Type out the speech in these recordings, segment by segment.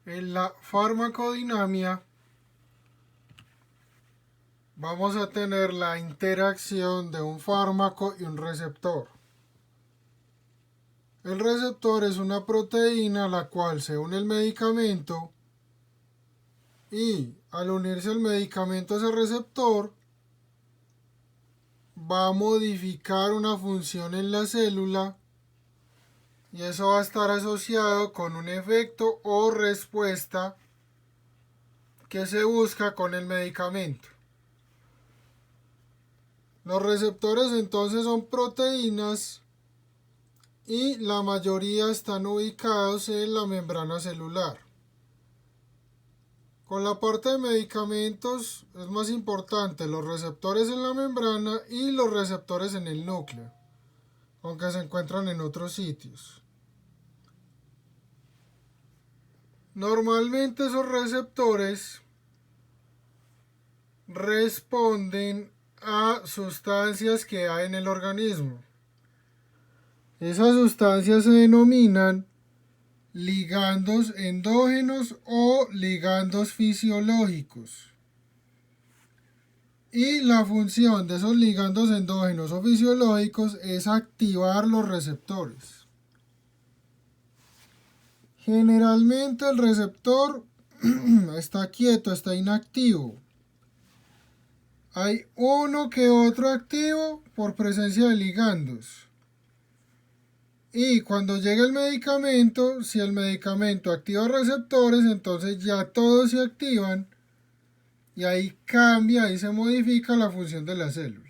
En la farmacodinámica vamos a tener la interacción de un fármaco y un receptor. El receptor es una proteína a la cual se une el medicamento y al unirse el medicamento a ese receptor va a modificar una función en la célula y eso va a estar asociado con un efecto o respuesta que se busca con el medicamento. Los receptores entonces son proteínas y la mayoría están ubicados en la membrana celular. Con la parte de medicamentos es más importante los receptores en la membrana y los receptores en el núcleo, aunque se encuentran en otros sitios. Normalmente esos receptores responden a sustancias que hay en el organismo. Esas sustancias se denominan ligandos endógenos o ligandos fisiológicos. Y la función de esos ligandos endógenos o fisiológicos es activar los receptores. Generalmente el receptor está quieto, está inactivo. Hay uno que otro activo por presencia de ligandos. Y cuando llega el medicamento, si el medicamento activa receptores, entonces ya todos se activan y ahí cambia, ahí se modifica la función de la célula.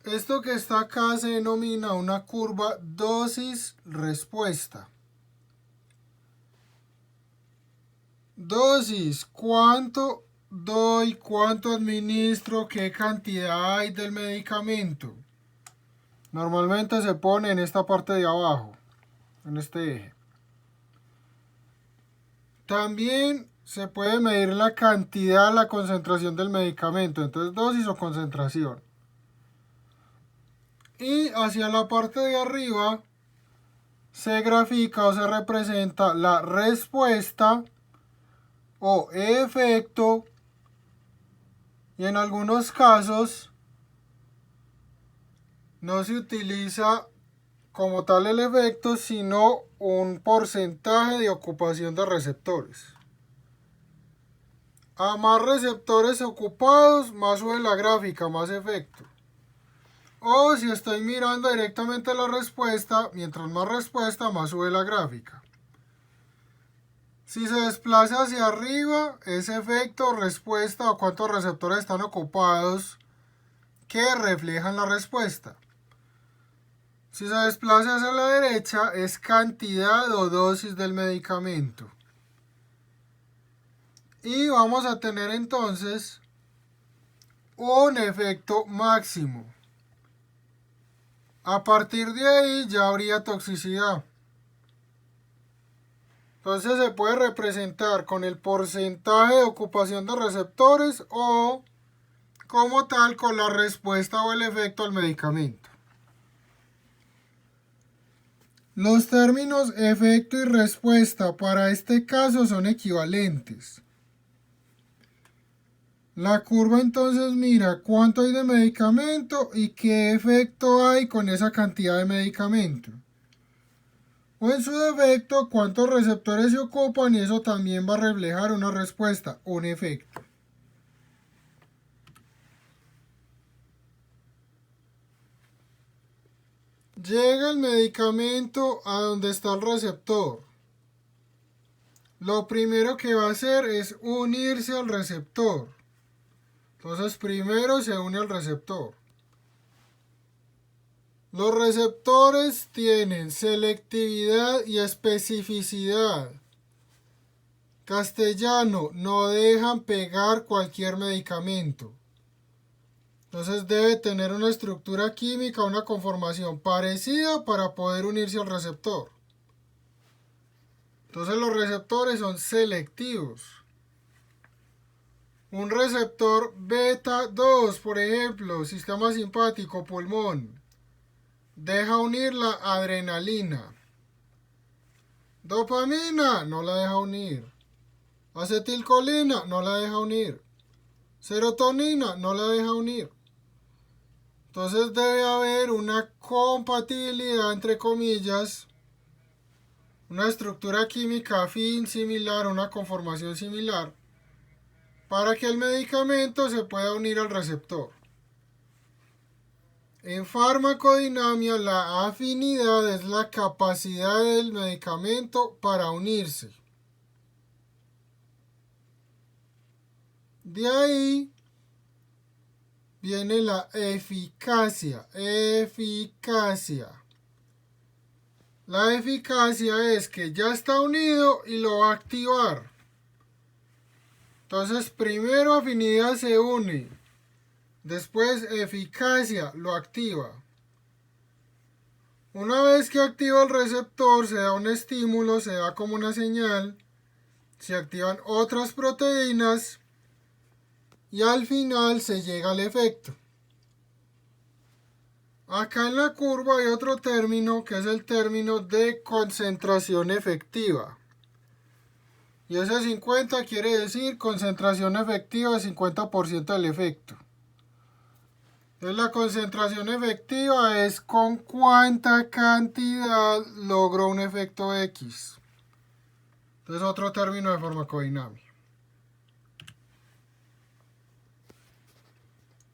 Esto que está acá se denomina una curva dosis-respuesta. Dosis, ¿cuánto doy? ¿Cuánto administro? ¿Qué cantidad hay del medicamento? Normalmente se pone en esta parte de abajo, en este eje. También se puede medir la cantidad, la concentración del medicamento, entonces dosis o concentración. Y hacia la parte de arriba se grafica o se representa la respuesta o efecto, y en algunos casos no se utiliza como tal el efecto, sino un porcentaje de ocupación de receptores. A más receptores ocupados, más sube la gráfica, más efecto. O si estoy mirando directamente la respuesta, mientras más respuesta, más sube la gráfica. Si se desplaza hacia arriba, es efecto, respuesta o cuántos receptores están ocupados que reflejan la respuesta. Si se desplaza hacia la derecha, es cantidad o dosis del medicamento. Y vamos a tener entonces un efecto máximo. A partir de ahí ya habría toxicidad. Entonces se puede representar con el porcentaje de ocupación de receptores o como tal con la respuesta o el efecto al medicamento. Los términos efecto y respuesta para este caso son equivalentes. La curva entonces mira cuánto hay de medicamento y qué efecto hay con esa cantidad de medicamento. O en su defecto, cuántos receptores se ocupan y eso también va a reflejar una respuesta, un efecto. Llega el medicamento a donde está el receptor. Lo primero que va a hacer es unirse al receptor. Entonces primero se une al receptor. Los receptores tienen selectividad y especificidad. Castellano, no dejan pegar cualquier medicamento. Entonces debe tener una estructura química, una conformación parecida para poder unirse al receptor. Entonces los receptores son selectivos. Un receptor beta 2, por ejemplo, sistema simpático, pulmón. deja unir la adrenalina. Dopamina no la deja unir. Acetilcolina no la deja unir. Serotonina no la deja unir. Entonces debe haber una compatibilidad, entre comillas, una estructura química afín similar, una conformación similar, para que el medicamento se pueda unir al receptor. En farmacodinamia, la afinidad es la capacidad del medicamento para unirse. De ahí viene la eficacia. La eficacia es que ya está unido y lo va a activar. Entonces, primero afinidad se une. Después eficacia lo activa. Una vez que activa el receptor, se da un estímulo, se da como una señal. Se activan otras proteínas. Y al final se llega al efecto. Acá en la curva hay otro término que es el término de concentración efectiva. Y ese 50 quiere decir concentración efectiva de 50% del efecto. Entonces la concentración efectiva es con cuánta cantidad logró un efecto X. Entonces otro término de farmacodinámica.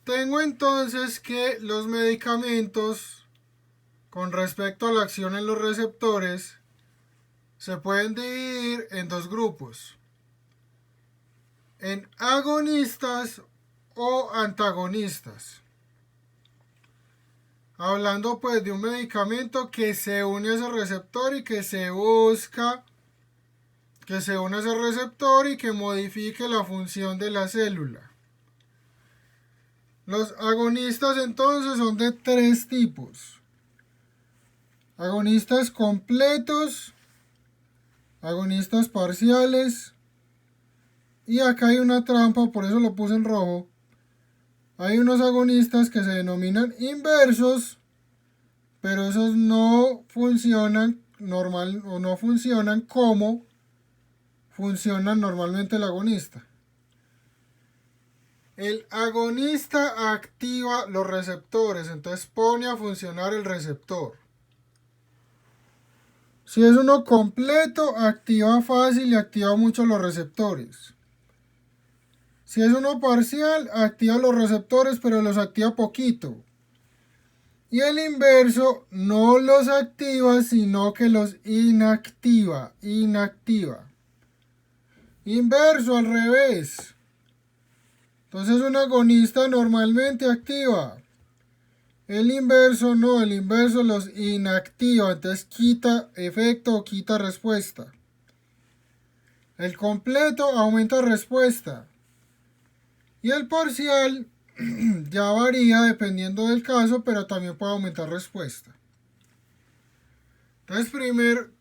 Tengo entonces que los medicamentos, con respecto a la acción en los receptores, se pueden dividir en dos grupos: en agonistas o antagonistas. Hablando pues de un medicamento que se une a ese receptor y que se busca que se une a ese receptor y que modifique la función de la célula. Los agonistas entonces son de tres tipos: agonistas completos, agonistas parciales, y acá hay una trampa, por eso lo puse en rojo. Hay unos agonistas que se denominan inversos, pero esos no funcionan no funcionan como funciona normalmente el agonista. El agonista activa los receptores, entonces pone a funcionar el receptor. Si es uno completo, activa fácil y activa mucho los receptores. Si es uno parcial, activa los receptores, pero los activa poquito. Y el inverso no los activa, sino que los inactiva. Inverso, al revés. Entonces un agonista normalmente activa. El inverso no, el inverso los inactiva, entonces quita efecto o quita respuesta. El completo aumenta respuesta. Y el parcial ya varía dependiendo del caso, pero también puede aumentar respuesta. Entonces, primer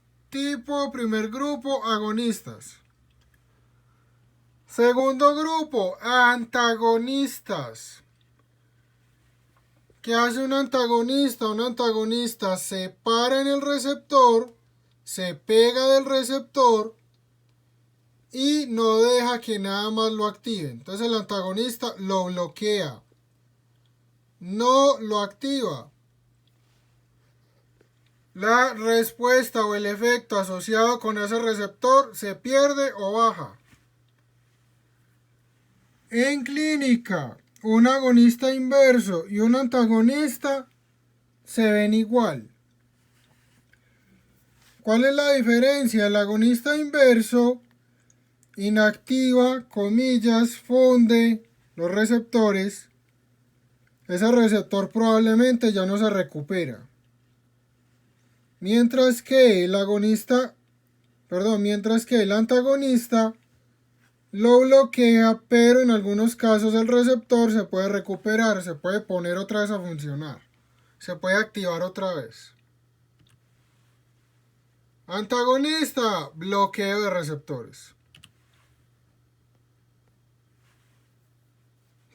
grupo, agonistas. Segundo grupo, antagonistas. ¿Qué hace un antagonista? Un antagonista se para en el receptor, se pega del receptor y no deja que nada más lo active. Entonces el antagonista lo bloquea, no lo activa. La respuesta o el efecto asociado con ese receptor se pierde o baja. En clínica, un agonista inverso y un antagonista se ven igual. ¿Cuál es la diferencia? El agonista inverso inactiva, comillas, funde los receptores. Ese receptor probablemente ya no se recupera. Mientras que el antagonista lo bloquea, pero en algunos casos el receptor se puede recuperar, se puede poner otra vez a funcionar, se puede activar otra vez. Antagonista, bloqueo de receptores.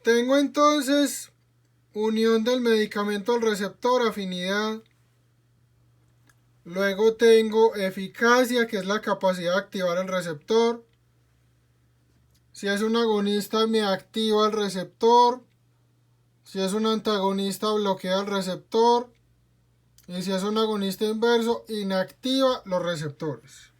Tengo entonces unión del medicamento al receptor, afinidad, Luego tengo eficacia, que es la capacidad de activar el receptor. Si es un agonista me activa el receptor. Si es un antagonista bloquea el receptor. Y si es un agonista inverso inactiva los receptores.